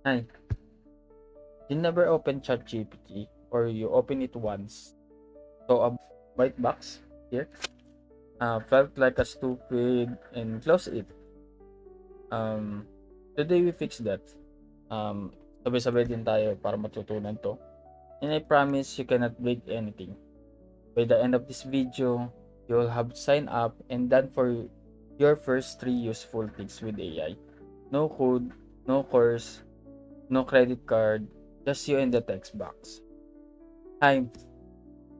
Hi, you never open ChatGPT or you open it once. So a white box here felt like a stupid and close it. Um, Today we fix that. Sabay-sabay din tayo para matutunan to. And I promise you cannot break anything. By the end of this video, you'll have signed up and done for your first 3 useful things with AI. No code, no course, no credit card, just you in the text box. Hi,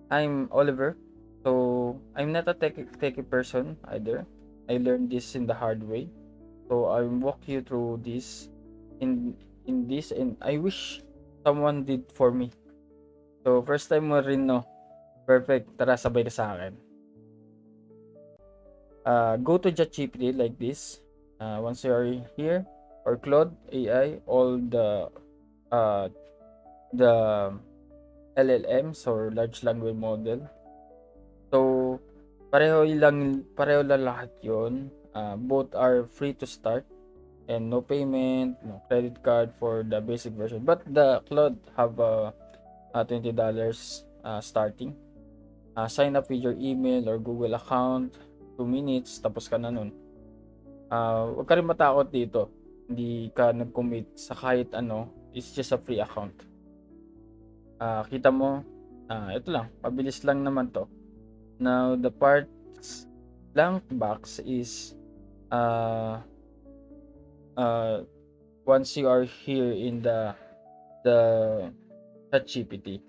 I'm Oliver. So I'm not a techie person either. I learned this in the hard way. So I'll walk you through this in this, and I wish someone did for me. So first time mo rin, no? Perfect. Tara, sabay na sa akin. Go to ChatGPT like this. Once you are here, or Claude AI, all uh, the LLMs or large language model. So pareho lang lahat 'yon. Both are free to start and no payment, no credit card for the basic version. But the Claude have $20 starting. Sign up with your email or Google account, 2 minutes, tapos ka na nun. Huwag ka rin matakot dito. Hindi ka nag-commit sa kahit ano. It's just a free account. Kita mo, ito lang, pabilis lang naman to. Now, the parts blank box is uh, uh, once you are here in the ChatGPT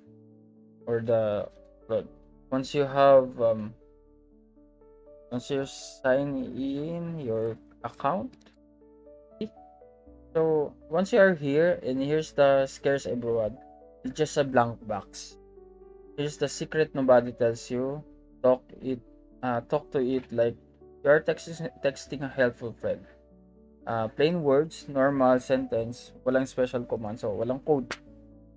or the once you have once you sign in your account. So once you are here and here's the scares everyone, it's just a blank box. Here's the secret nobody tells you. Talk to it like you are texting a helpful friend. Plain words, normal sentence, walang special command, so walang code,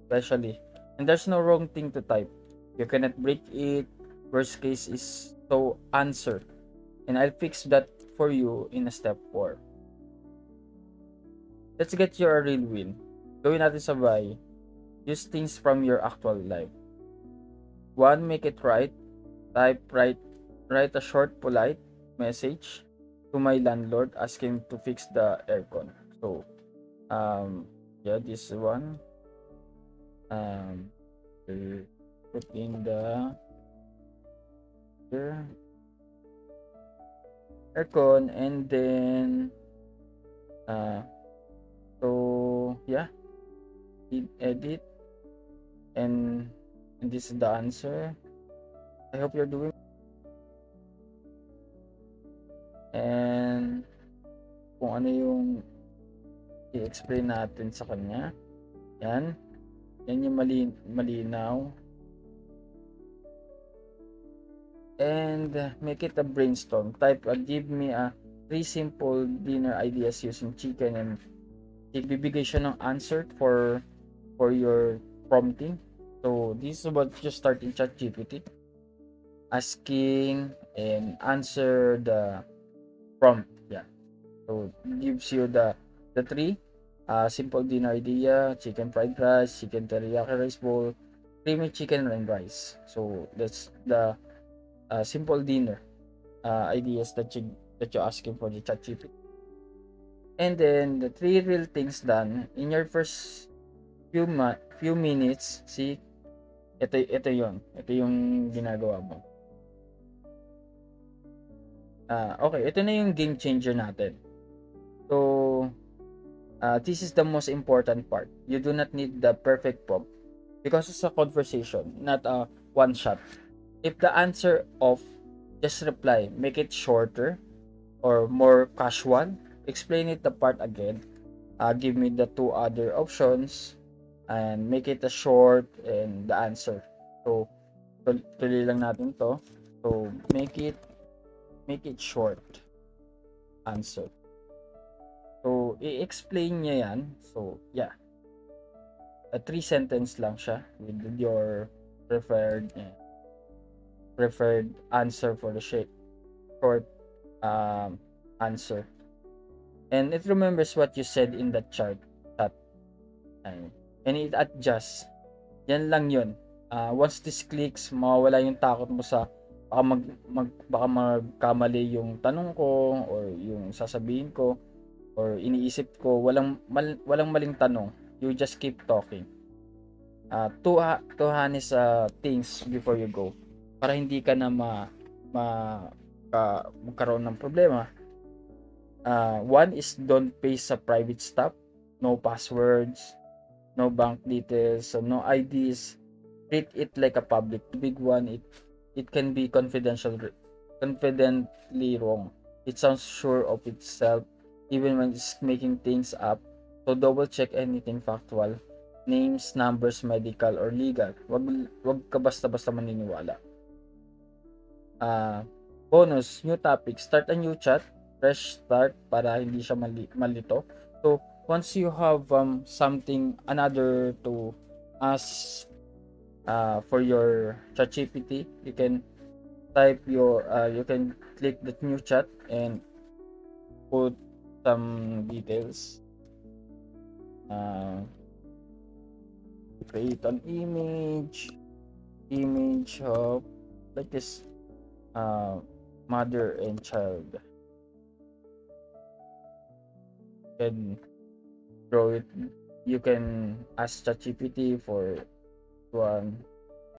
especially. And there's no wrong thing to type. You cannot break it. Worst case is so answer. And I'll fix that for you in a step 4. Let's get you a real win. Gawin natin sabay. Use things from your actual life. 1, make it right. Write a short, polite message to my landlord asking to fix the aircon. So, yeah, this one. Put in the aircon, and then so yeah, edit, and this is the answer. I hope you're doing, and kung ano yung i-explain natin sa kanya. Yan yung malinaw. And make it a brainstorm. Type give me a 3 simple dinner ideas using chicken, and bibigay siya ng answer for your prompting. So this is what you start in ChatGPT, asking and answer the prompt. Yeah, so gives you the 3 simple dinner idea: chicken fried rice, chicken teriyaki rice bowl, creamy chicken and rice. So that's the simple dinner ideas that you're asking for the ChatGPT. And then the 3 real things done in your first few minutes. See, ito yung ginagawa mo. Okay, ito na yung game changer natin. So this is the most important part. You do not need the perfect prompt because it's a conversation, not a one shot. If the answer off, just reply. Make it shorter or more casual. Explain it apart again. Give me the 2 other options and make it a short and the answer. So tuloy lang natin to. So make it short answer. So i-explain niya yan. So yeah, a 3 sentence lang siya with your preferred answer for the short answer. And it remembers what you said in the chat. Ay, and it adjusts. Yan lang yun. Once this clicks, mawawala yung takot mo sa baka magkamali yung tanong ko or yung sasabihin ko or iniisip ko. Walang maling tanong. You just keep talking. Two honest things before you go para hindi ka na magkaroon ng problema. One is don't paste sa private stuff, no passwords, no bank details, so no IDs. Treat it like a public. Big one, it can be confidently wrong. It sounds sure of itself even when it's making things up. So double check anything factual. Names, numbers, medical or legal. Wag ka basta-basta maniniwala. Bonus, new topic. Start a new chat. Fresh start para hindi siya malito. So once you have something another to ask for your ChatGPT, you can type you can click the new chat and put some details. Create an image of like this mother and child. Can draw it. You can ask ChatGPT for one